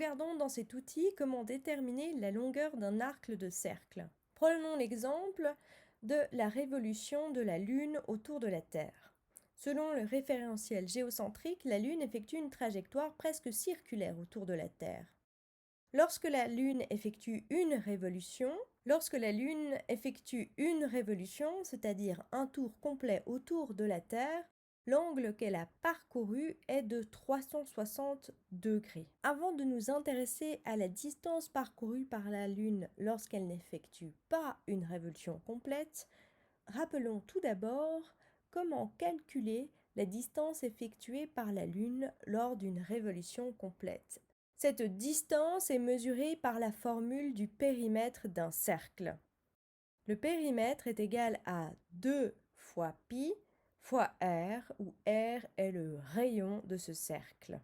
regardons dans cet outil comment déterminer la longueur d'un arc de cercle. Prenons l'exemple de la révolution de la Lune autour de la Terre. Selon le référentiel géocentrique, la Lune effectue une trajectoire presque circulaire autour de la Terre. Lorsque la Lune effectue une révolution, c'est-à-dire un tour complet autour de la Terre, l'angle qu'elle a parcouru est de 360 degrés. Avant de nous intéresser à la distance parcourue par la Lune lorsqu'elle n'effectue pas une révolution complète, rappelons tout d'abord comment calculer la distance effectuée par la Lune lors d'une révolution complète. Cette distance est mesurée par la formule du périmètre d'un cercle. Le périmètre est égal à 2 fois pi fois r, où r est le rayon de ce cercle.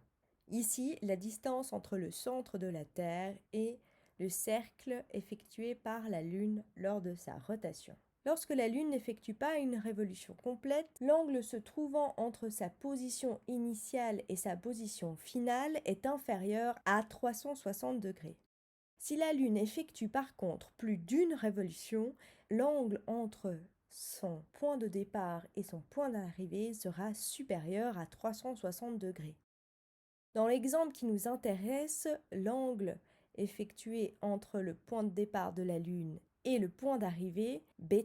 Ici, la distance entre le centre de la Terre et le cercle effectué par la Lune lors de sa rotation. Lorsque la Lune n'effectue pas une révolution complète, l'angle se trouvant entre sa position initiale et sa position finale est inférieur à 360 degrés. Si la Lune effectue par contre plus d'une révolution, l'angle entre son point de départ et son point d'arrivée sera supérieur à 360 degrés. Dans l'exemple qui nous intéresse, l'angle effectué entre le point de départ de la Lune et le point d'arrivée, β,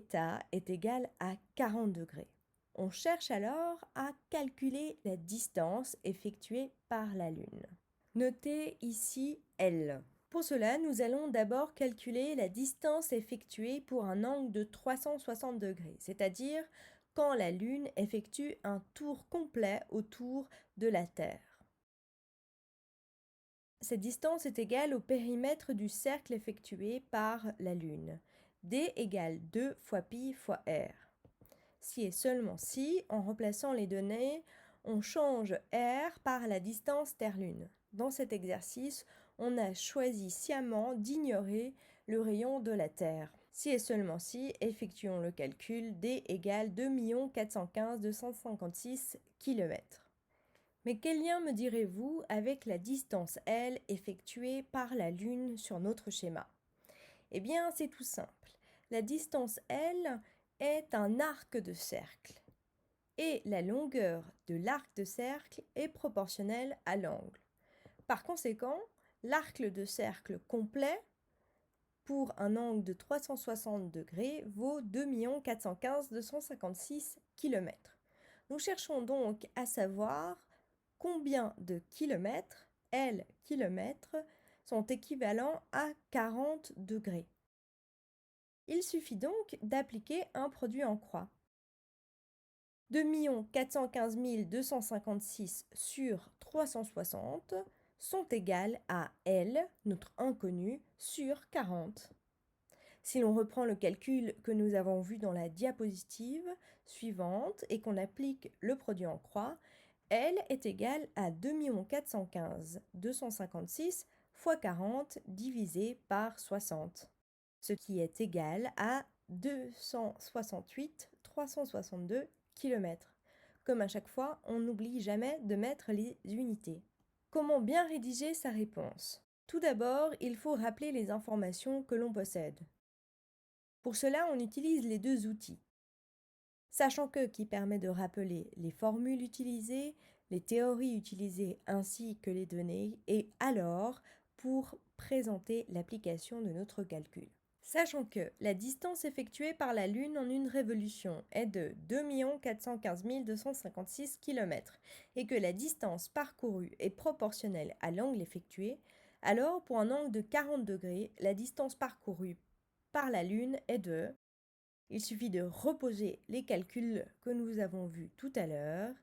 est égal à 40 degrés. On cherche alors à calculer la distance effectuée par la Lune. Notez ici L. Pour cela, nous allons d'abord calculer la distance effectuée pour un angle de 360 degrés, c'est-à-dire quand la Lune effectue un tour complet autour de la Terre. Cette distance est égale au périmètre du cercle effectué par la Lune. D égale 2 fois pi fois r. Si et seulement si, en remplaçant les données, on change r par la distance Terre-Lune. Dans cet exercice, on a choisi sciemment d'ignorer le rayon de la Terre. Si et seulement si, effectuons le calcul, D égale 2 415 256 km. Mais quel lien me direz-vous avec la distance L effectuée par la Lune sur notre schéma? Eh bien, c'est tout simple. La distance L est un arc de cercle et la longueur de l'arc de cercle est proportionnelle à l'angle. Par conséquent, l'arc de cercle complet pour un angle de 360 degrés vaut 2 415 256 km. Nous cherchons donc à savoir combien de kilomètres, L kilomètres, sont équivalents à 40 degrés. Il suffit donc d'appliquer un produit en croix. 2 415 256 sur 360 sont égales à L, notre inconnu, sur 40. Si l'on reprend le calcul que nous avons vu dans la diapositive suivante et qu'on applique le produit en croix, L est égal à 2 415 256 fois 40 divisé par 60, ce qui est égal à 268 362 km. Comme à chaque fois, on n'oublie jamais de mettre les unités. Comment bien rédiger sa réponse? Tout d'abord, il faut rappeler les informations que l'on possède. Pour cela, on utilise les deux outils. Sachant que qui permet de rappeler les formules utilisées, les théories utilisées ainsi que les données, et alors pour présenter l'application de notre calcul. Sachant que la distance effectuée par la Lune en une révolution est de 2 415 256 km et que la distance parcourue est proportionnelle à l'angle effectué, alors pour un angle de 40 degrés, la distance parcourue par la Lune est de... Il suffit de reposer les calculs que nous avons vus tout à l'heure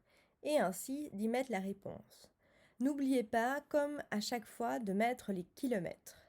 et ainsi d'y mettre la réponse. N'oubliez pas, comme à chaque fois, de mettre les kilomètres.